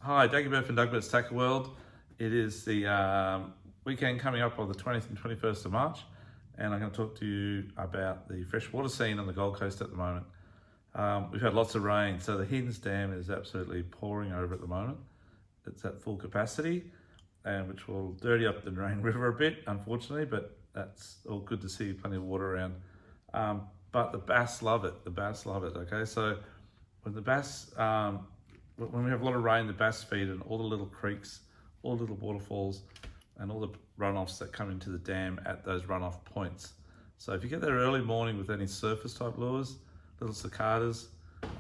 Hi, Dougie Burts from Burts Tackle World. It is the weekend coming up on the 20th and 21st of March, and I'm going to talk to you about the freshwater scene on the Gold Coast at the moment. We've had lots of rain, so the Higgins Dam is absolutely pouring over at the moment. It's at full capacity, and which will dirty up the Drain River a bit, unfortunately, but that's all good to see, plenty of water around. But the bass love it, okay? So when the bass, when we have a lot of rain, the bass feed in all the little creeks, all the little waterfalls, and all the runoffs that come into the dam at those runoff points. So if you get there early morning with any surface type lures, little cicadas,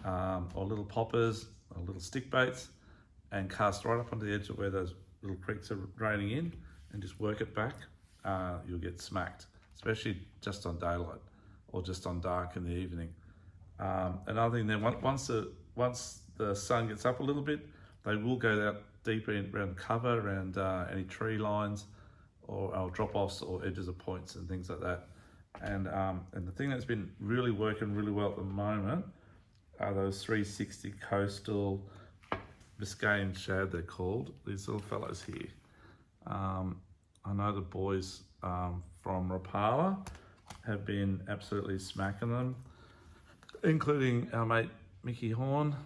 or little poppers, or little stick baits, and cast right up onto the edge of where those little creeks are draining in, and just work it back, you'll get smacked, especially just on daylight or just on dark in the evening. Another thing, then once the sun gets up a little bit, they will go out deeper around cover, around any tree lines or drop-offs or edges of points and things like that. And the thing that's been really working really well at the moment are those 360 coastal Biscayan shad, they're called, these little fellows here. I know the boys from Rapala have been absolutely smacking them, including our mate Mickey Horn.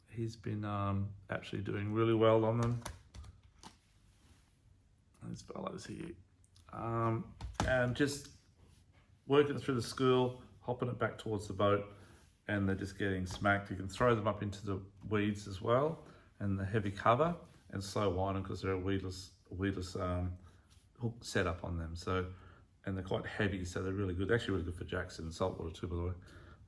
He's been actually doing really well on them. These fellows here. And just working through the school, hopping it back towards the boat, and they're just getting smacked. You can throw them up into the weeds as well, and the heavy cover, and slow wind them because they're a weedless hook setup on them. So, and they're quite heavy, so they're really good. They're actually really good for Jackson and saltwater too, by the way.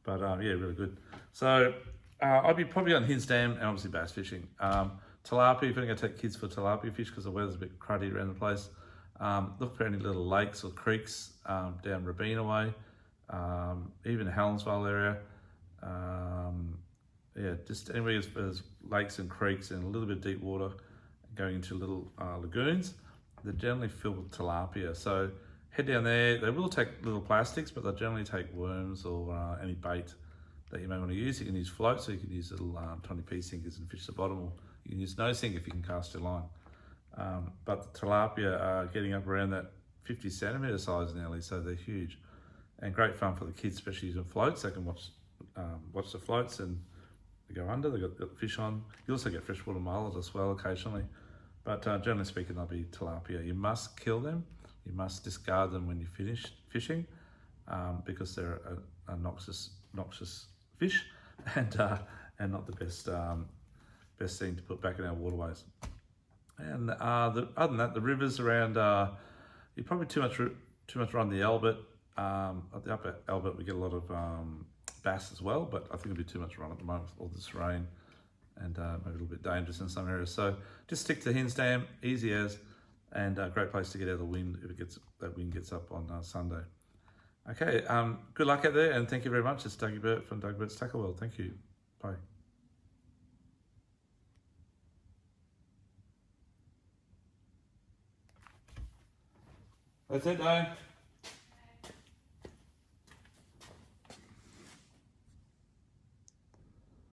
But yeah, really good. So I'd be probably on Higgins Dam and obviously bass fishing. Tilapia, if you're going to take kids for tilapia fish because the weather's a bit cruddy around the place, look for any little lakes or creeks down Rabina way, even the Helensvale area. Yeah, just anywhere there's lakes and creeks and a little bit of deep water going into little lagoons. They're generally filled with tilapia. So head down there. They will take little plastics, but they'll generally take worms or any bait that you may want to use. You can use floats, so you can use little 20p sinkers and fish the bottom, or you can use no sink if you can cast your line. But the tilapia are getting up around that 50 centimetre size nearly, so they're huge. And great fun for the kids, especially using floats. They can watch the floats and they go under, they've got the fish on. You also get freshwater mullet as well occasionally. But generally speaking, they'll be tilapia. You must kill them. You must discard them when you finish fishing because they're a noxious fish and not the best thing to put back in our waterways. And other than that, the rivers around, you're probably too much around the Albert. At the upper Albert, we get a lot of bass as well, but I think it'll be too much run at the moment with all this rain and maybe a little bit dangerous in some areas. So just stick to Higgins Dam, easy as, and a great place to get out of the wind if that wind gets up on Sunday. Okay, good luck out there, and thank you very much. It's Dougie Burts from Burts Tackle World. Thank you. Bye. That's it, Dave.